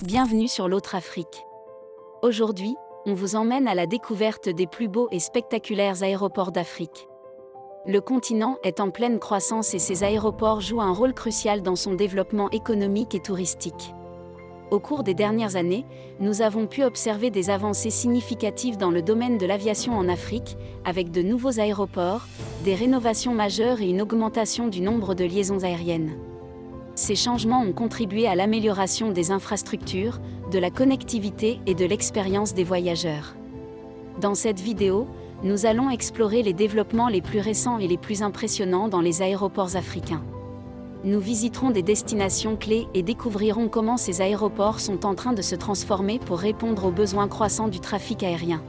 Bienvenue sur l'autre Afrique. Aujourd'hui, on vous emmène à la découverte des plus beaux et spectaculaires aéroports d'Afrique. Le continent est en pleine croissance et ses aéroports jouent un rôle crucial dans son développement économique et touristique. Au cours des dernières années, nous avons pu observer des avancées significatives dans le domaine de l'aviation en Afrique, avec de nouveaux aéroports, des rénovations majeures et une augmentation du nombre de liaisons aériennes. Ces changements ont contribué à l'amélioration des infrastructures, de la connectivité et de l'expérience des voyageurs. Dans cette vidéo, nous allons explorer les développements les plus récents et les plus impressionnants dans les aéroports africains. Nous visiterons des destinations clés et découvrirons comment ces aéroports sont en train de se transformer pour répondre aux besoins croissants du trafic aérien.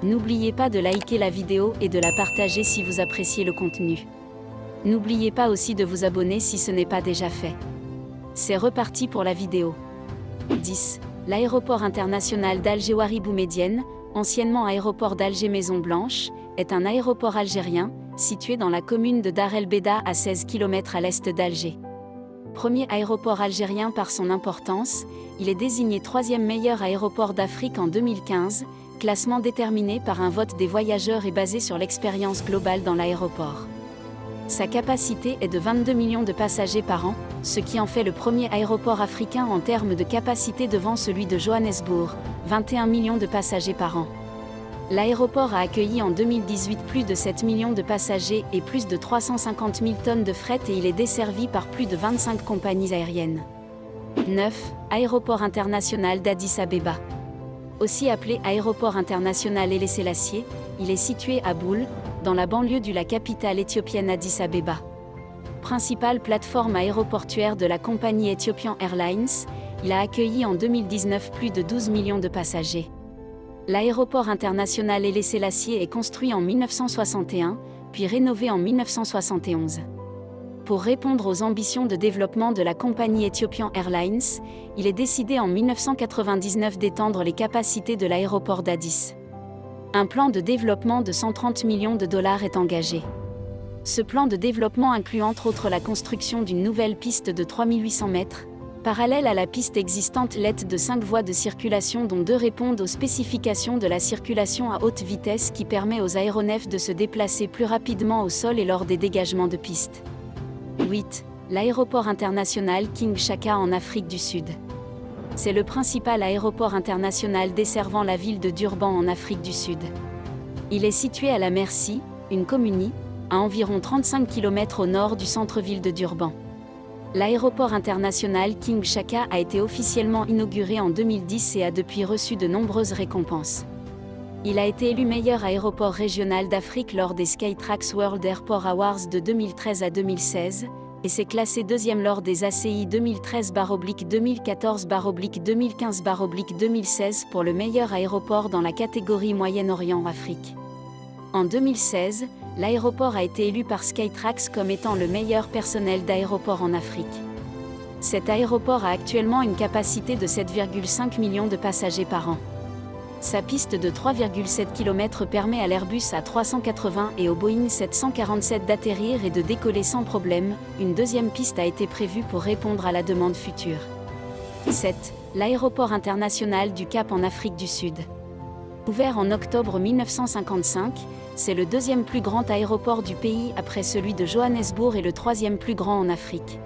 N'oubliez pas de liker la vidéo et de la partager si vous appréciez le contenu. N'oubliez pas aussi de vous abonner si ce n'est pas déjà fait. C'est reparti pour la vidéo. 10. L'aéroport international d'Alger-Ouari Boumedienne, anciennement aéroport d'Alger-Maison-Blanche, est un aéroport algérien, situé dans la commune de Dar El Beda à 16 km à l'est d'Alger. Premier aéroport algérien par son importance, il est désigné 3e meilleur aéroport d'Afrique en 2015, classement déterminé par un vote des voyageurs et basé sur l'expérience globale dans l'aéroport. Sa capacité est de 22 millions de passagers par an, ce qui en fait le premier aéroport africain en termes de capacité devant celui de Johannesburg, 21 millions de passagers par an. L'aéroport a accueilli en 2018 plus de 7 millions de passagers et plus de 350 000 tonnes de fret et il est desservi par plus de 25 compagnies aériennes. 9. Aéroport international d'Addis Abeba. Aussi appelé Aéroport international Haile Selassie, il est situé à Boule, dans la banlieue de la capitale éthiopienne Addis Abeba. Principale plateforme aéroportuaire de la compagnie Ethiopian Airlines, il a accueilli en 2019 plus de 12 millions de passagers. L'aéroport international Haile Selassie est construit en 1961, puis rénové en 1971. Pour répondre aux ambitions de développement de la compagnie Ethiopian Airlines, il est décidé en 1999 d'étendre les capacités de l'aéroport d'Addis. Un plan de développement de 130 millions de dollars est engagé. Ce plan de développement inclut entre autres la construction d'une nouvelle piste de 3800 mètres, parallèle à la piste existante LED de 5 voies de circulation dont 2 répondent aux spécifications de la circulation à haute vitesse qui permet aux aéronefs de se déplacer plus rapidement au sol et lors des dégagements de piste. 8. L'aéroport international King Chaka en Afrique du Sud. C'est le principal aéroport international desservant la ville de Durban en Afrique du Sud. Il est situé à la Merci, une commune, à environ 35 km au nord du centre-ville de Durban. L'aéroport international King Chaka a été officiellement inauguré en 2010 et a depuis reçu de nombreuses récompenses. Il a été élu meilleur aéroport régional d'Afrique lors des Skytrax World Airport Awards de 2013 à 2016, et s'est classé 2e lors des ACI 2013-2014-2015-2016 pour le meilleur aéroport dans la catégorie Moyen-Orient-Afrique. En 2016, l'aéroport a été élu par Skytrax comme étant le meilleur personnel d'aéroport en Afrique. Cet aéroport a actuellement une capacité de 7,5 millions de passagers par an. Sa piste de 3,7 km permet à l'Airbus A380 et au Boeing 747 d'atterrir et de décoller sans problème. Une deuxième piste a été prévue pour répondre à la demande future. 7. L'aéroport international du Cap en Afrique du Sud. Ouvert en octobre 1955, c'est le 2e plus grand aéroport du pays après celui de Johannesburg et le 3e plus grand en Afrique.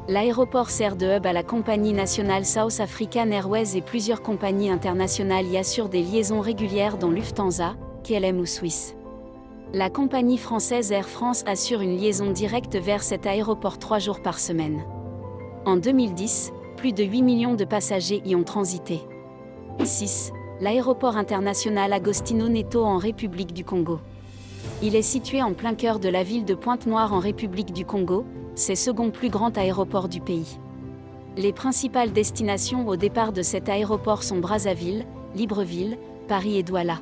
L'aéroport sert de hub à la compagnie nationale South African Airways et plusieurs compagnies internationales y assurent des liaisons régulières dont Lufthansa, KLM ou Swiss. La compagnie française Air France assure une liaison directe vers cet aéroport 3 jours par semaine. En 2010, plus de 8 millions de passagers y ont transité. 6. L'aéroport international Agostinho Neto en République du Congo. Il est situé en plein cœur de la ville de Pointe-Noire en République du Congo, c'est le second plus grand aéroport du pays. Les principales destinations au départ de cet aéroport sont Brazzaville, Libreville, Paris et Douala.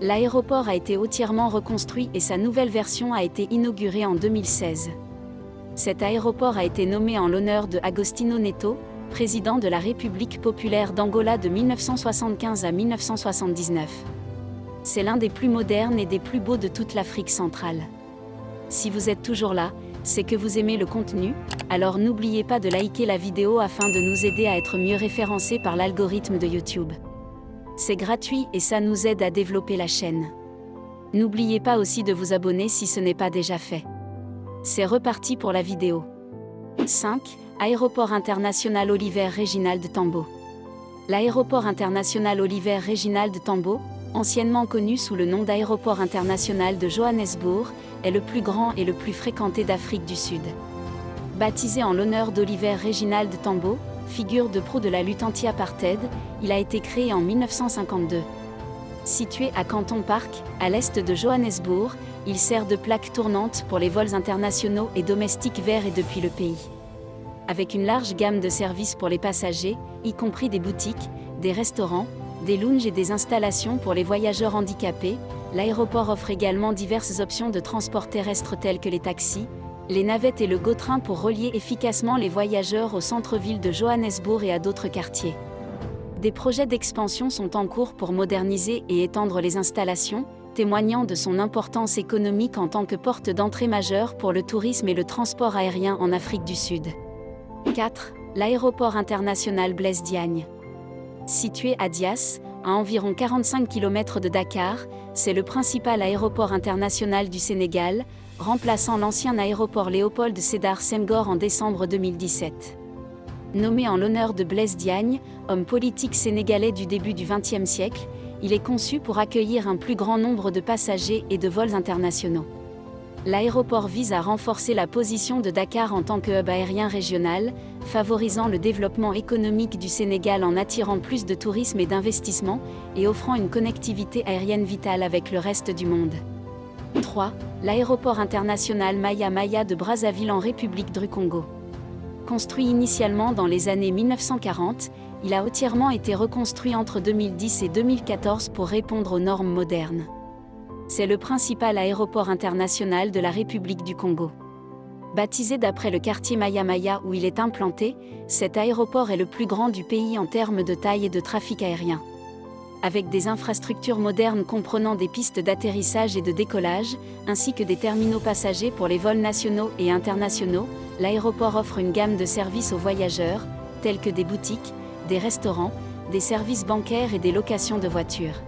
L'aéroport a été entièrement reconstruit et sa nouvelle version a été inaugurée en 2016. Cet aéroport a été nommé en l'honneur de Agostinho Neto, président de la République populaire d'Angola de 1975 à 1979. C'est l'un des plus modernes et des plus beaux de toute l'Afrique centrale. Si vous êtes toujours là, c'est que vous aimez le contenu, alors n'oubliez pas de liker la vidéo afin de nous aider à être mieux référencés par l'algorithme de YouTube. C'est gratuit et ça nous aide à développer la chaîne. N'oubliez pas aussi de vous abonner si ce n'est pas déjà fait. C'est reparti pour la vidéo. 5. Aéroport international Oliver Reginald Tambo. L'aéroport international Oliver Reginald Tambo, anciennement connu sous le nom d'aéroport international de Johannesburg, est le plus grand et le plus fréquenté d'Afrique du Sud. Baptisé en l'honneur d'Oliver Reginald Tambo, figure de proue de la lutte anti-apartheid, il a été créé en 1952. Situé à Canton Park, à l'est de Johannesburg, il sert de plaque tournante pour les vols internationaux et domestiques vers et depuis le pays. Avec une large gamme de services pour les passagers, y compris des boutiques, des restaurants, des lounges et des installations pour les voyageurs handicapés, l'aéroport offre également diverses options de transport terrestre telles que les taxis, les navettes et le GO-train pour relier efficacement les voyageurs au centre-ville de Johannesburg et à d'autres quartiers. Des projets d'expansion sont en cours pour moderniser et étendre les installations, témoignant de son importance économique en tant que porte d'entrée majeure pour le tourisme et le transport aérien en Afrique du Sud. 4. L'aéroport international Blaise Diagne. Situé à Diass, à environ 45 km de Dakar, c'est le principal aéroport international du Sénégal, remplaçant l'ancien aéroport Léopold Sédar Senghor en décembre 2017. Nommé en l'honneur de Blaise Diagne, homme politique sénégalais du début du XXe siècle, il est conçu pour accueillir un plus grand nombre de passagers et de vols internationaux. L'aéroport vise à renforcer la position de Dakar en tant que hub aérien régional, favorisant le développement économique du Sénégal en attirant plus de tourisme et d'investissement, et offrant une connectivité aérienne vitale avec le reste du monde. 3. L'aéroport international Maya Maya de Brazzaville en République du Congo. Construit initialement dans les années 1940, il a entièrement été reconstruit entre 2010 et 2014 pour répondre aux normes modernes. C'est le principal aéroport international de la République du Congo. Baptisé d'après le quartier Maya Maya où il est implanté, cet aéroport est le plus grand du pays en termes de taille et de trafic aérien. Avec des infrastructures modernes comprenant des pistes d'atterrissage et de décollage, ainsi que des terminaux passagers pour les vols nationaux et internationaux, l'aéroport offre une gamme de services aux voyageurs, tels que des boutiques, des restaurants, des services bancaires et des locations de voitures.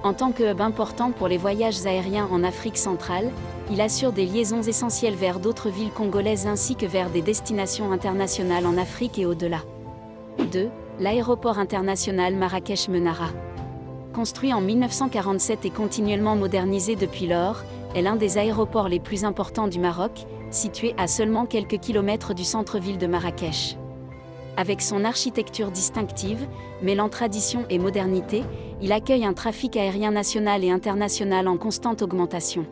En tant que hub important pour les voyages aériens en Afrique centrale, il assure des liaisons essentielles vers d'autres villes congolaises ainsi que vers des destinations internationales en Afrique et au-delà. 2. L'aéroport international Marrakech-Menara. Construit en 1947 et continuellement modernisé depuis lors, est l'un des aéroports les plus importants du Maroc, situé à seulement quelques kilomètres du centre-ville de Marrakech. Avec son architecture distinctive, mêlant tradition et modernité, il accueille un trafic aérien national et international en constante augmentation.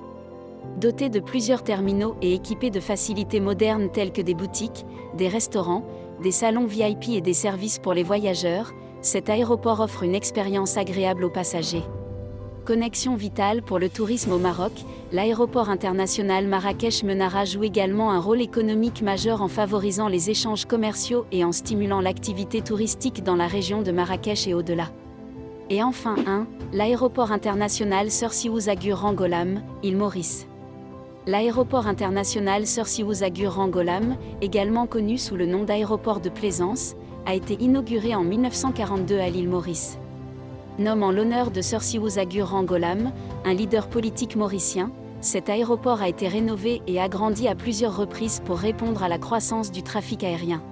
Doté de plusieurs terminaux et équipé de facilités modernes telles que des boutiques, des restaurants, des salons VIP et des services pour les voyageurs, cet aéroport offre une expérience agréable aux passagers. Connexion vitale pour le tourisme au Maroc, l'aéroport international Marrakech-Menara joue également un rôle économique majeur en favorisant les échanges commerciaux et en stimulant l'activité touristique dans la région de Marrakech et au-delà. Et enfin 1. L'aéroport international Sir Siwouza Rangolam, île Maurice. L'aéroport international Sir Siwouza Rangolam, également connu sous le nom d'aéroport de plaisance, a été inauguré en 1942 à l'île Maurice. Nomme en l'honneur de Sir Siwouza Rangolam, un leader politique mauricien, cet aéroport a été rénové et agrandi à plusieurs reprises pour répondre à la croissance du trafic aérien.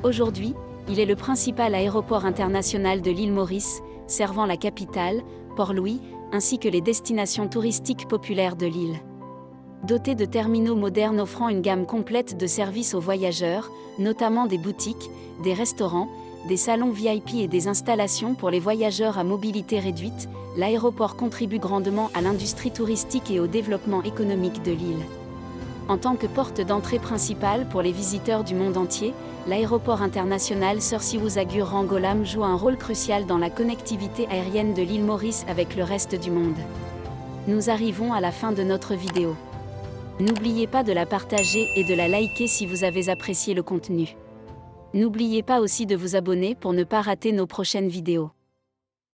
Aujourd'hui, il est le principal aéroport international de l'île Maurice, servant la capitale, Port-Louis, ainsi que les destinations touristiques populaires de l'île. Doté de terminaux modernes offrant une gamme complète de services aux voyageurs, notamment des boutiques, des restaurants, des salons VIP et des installations pour les voyageurs à mobilité réduite, l'aéroport contribue grandement à l'industrie touristique et au développement économique de l'île. En tant que porte d'entrée principale pour les visiteurs du monde entier, l'aéroport international Sir Siwouza Rangolam joue un rôle crucial dans la connectivité aérienne de l'île Maurice avec le reste du monde. Nous arrivons à la fin de notre vidéo. N'oubliez pas de la partager et de la liker si vous avez apprécié le contenu. N'oubliez pas aussi de vous abonner pour ne pas rater nos prochaines vidéos.